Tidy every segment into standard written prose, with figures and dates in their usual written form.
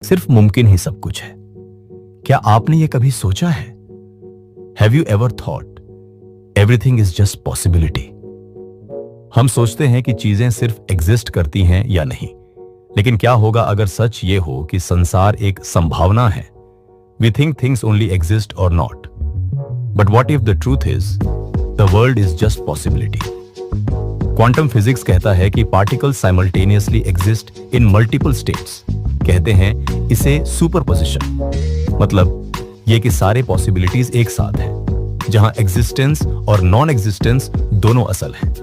सिर्फ मुमकिन ही सब कुछ है। क्या आपने ये कभी सोचा है? Have you ever thought everything is just possibility? हम सोचते हैं कि चीजें सिर्फ एग्जिस्ट करती हैं या नहीं, लेकिन क्या होगा अगर सच ये हो कि संसार एक संभावना है? We think things only exist or not, but what if the truth is the world is just possibility? Quantum physics कहता है कि particles simultaneously exist in multiple states. कहते हैं इसे सुपरपोजिशन। मतलब ये कि सारे पॉसिबिलिटीज एक साथ हैं, जहां एग्जिस्टेंस और नॉन एग्जिस्टेंस दोनों असल हैं।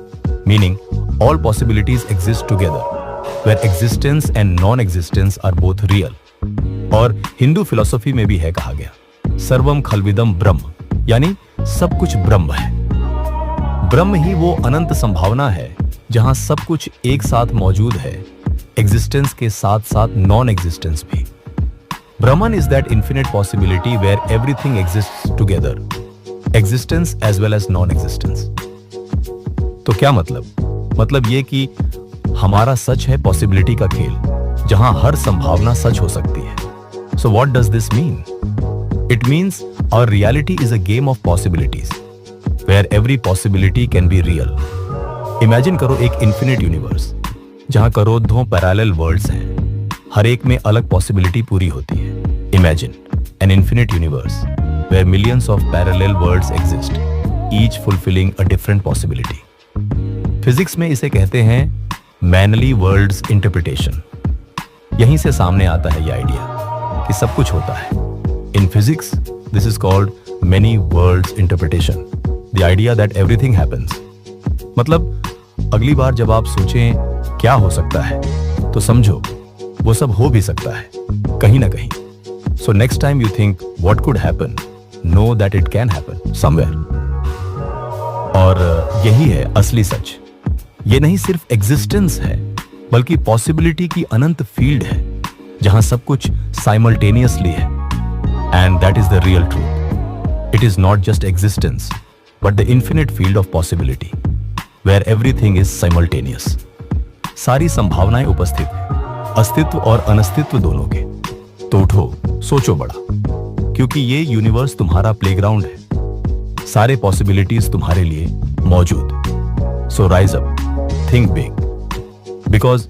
Meaning all possibilities exist together, where existence and non existence are both real. और हिंदू फिलॉसफी में भी है कहा गया, सर्वम खलविदम ब्रह्म, यानी सब कुछ ब्रह्म है। ब्रह्म ही वो अनंत संभावना है जहां सब कुछ एक साथ मौजूद है, एग्जिस्टेंस के साथ साथ नॉन एग्जिस्टेंस भी। Brahman is that infinite possibility where everything exists together, existence as well as non existence. तो क्या मतलब ये कि हमारा सच है पॉसिबिलिटी का खेल, जहां हर संभावना सच हो सकती है। So what does this mean? It means our reality is a game of possibilities where every possibility can be real. Imagine करो एक इन्फिनिट यूनिवर्स जहां करोड़ों पैरेलल वर्ल्ड्स हैं, हर एक में अलग पॉसिबिलिटी पूरी होती है। Imagine an infinite universe where millions of parallel worlds exist, each fulfilling a different possibility. Physics में इसे कहते हैं मैनली वर्ल्ड्स इंटरप्रिटेशन। यहीं से सामने आता है ये आइडिया कि सब कुछ होता है। In physics this is called many world's interpretation, the idea that everything happens. मतलब अगली बार जब आप सोचें क्या हो सकता है, तो समझो वो सब हो भी सकता है कहीं ना कहीं। So next time you think what could happen, know that it can happen somewhere. और यही है असली सच। ये नहीं सिर्फ एग्जिस्टेंस है, बल्कि पॉसिबिलिटी की अनंत फील्ड है जहां सब कुछ साइमल्टेनियसली है। And that is the real truth. It is not just existence, but the infinite field of possibility where everything is simultaneous. सारी संभावनाएं उपस्थित हैं, अस्तित्व और अनस्तित्व दोनों के। तो उठो, सोचो बड़ा, क्योंकि ये यूनिवर्स तुम्हारा प्लेग्राउंड है। सारे पॉसिबिलिटीज तुम्हारे लिए मौजूद। So rise up, think big, because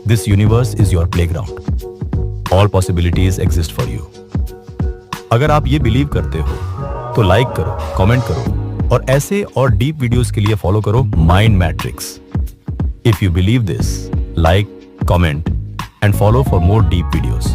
this universe is your playground. All possibilities exist for you. अगर आप ये बिलीव करते हो तो लाइक करो, कमेंट करो, और ऐसे और डीप वीडियोस के लिए फॉलो करो mind matrix. If you believe this, like, comment, and follow for more deep videos.